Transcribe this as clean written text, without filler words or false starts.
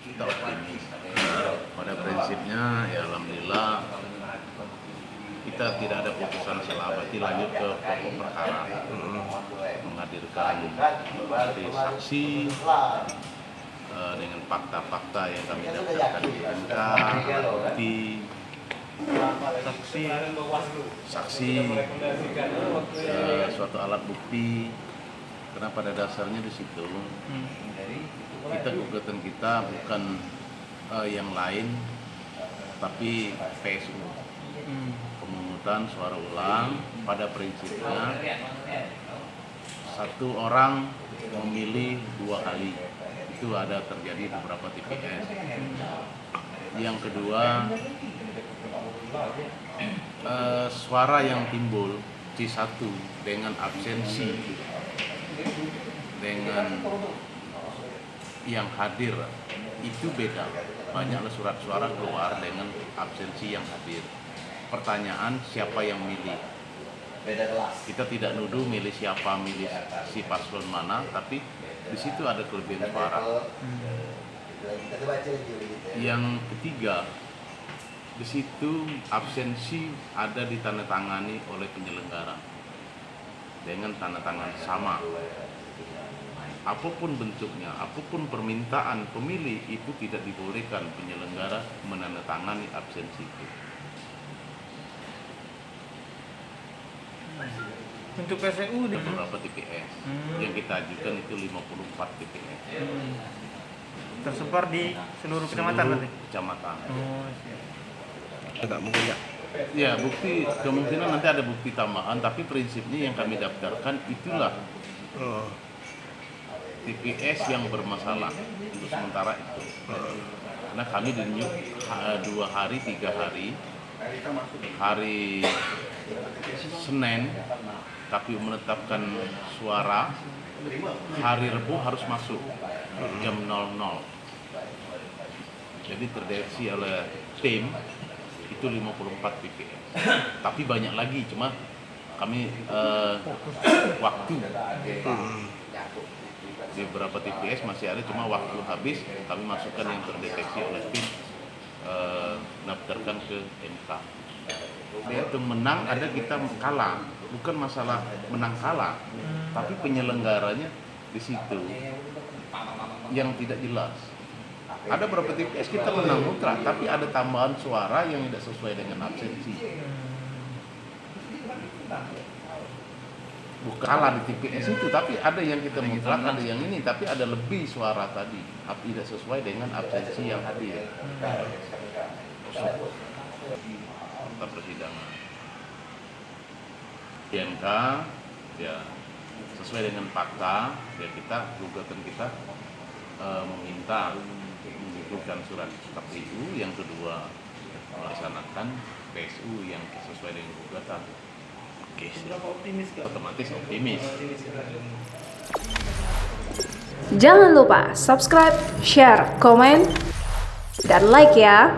kita optimis. Pada prinsipnya ya alhamdulillah kita tidak ada putusan selawati, lanjut ke pokok perkara, menghadirkan dari saksi dengan fakta-fakta yang kami dapatkan di MK, bukti, saksi, suatu alat bukti. Karena pada dasarnya di situ kita gugatan kita bukan yang lain, tapi PSU, pemungutan suara ulang. Pada prinsipnya satu orang memilih 2 kali, itu ada terjadi di beberapa TPS. Yang kedua, suara yang timbul C1 dengan absensi dengan yang hadir itu beda. Banyaklah surat suara keluar dengan absensi yang hadir. Pertanyaan, siapa yang milih? Kita tidak nuduh milih siapa, milih si paslon mana, tapi di situ ada kelebihan suara. Yang ketiga, di situ absensi ada ditandatangani oleh penyelenggara dengan tanda tangan sama. Apapun bentuknya, apapun permintaan pemilih, itu tidak dibolehkan penyelenggara menandatangani absensi itu. Untuk PSU di beberapa TPS yang kita ajukan itu 54 TPS. Tersebar di seluruh kecamatan berarti? Kecamatan. Oh, siap. Agak mungkin ya. Ya, bukti kemungkinan nanti ada bukti tambahan, tapi prinsipnya yang kami daftarkan itulah TPS yang bermasalah untuk sementara itu. Karena kami dinyuk 2 hari, 3 hari. Hari Senin KPU menetapkan suara, hari Rabu harus masuk jam 00. Jadi terdeteksi oleh tim itu 54 TPS. Tapi banyak lagi, cuma kami waktu di beberapa TPS masih ada, cuma waktu habis kami masukkan yang terdeteksi oleh tim, daftarkan ke MK. Itu menang ada, kita kalah, bukan masalah menang kalah, tapi penyelenggaranya di situ yang tidak jelas. Ada beberapa TPS kita menang mutlak, tapi ada tambahan suara yang tidak sesuai dengan absensi. Bukan kalah di TPS itu, tapi ada yang kita mutlak, ada yang ini, tapi ada lebih suara tadi, tidak sesuai dengan absensi yang hadir. Fakta persidangan MK ya sesuai dengan fakta, ya kita gugatan kita meminta menggugurkan surat KPU, yang kedua melaksanakan PSU yang sesuai dengan gugatan. Oke, otomatis optimis. Jangan lupa subscribe, share, komen, dan like ya.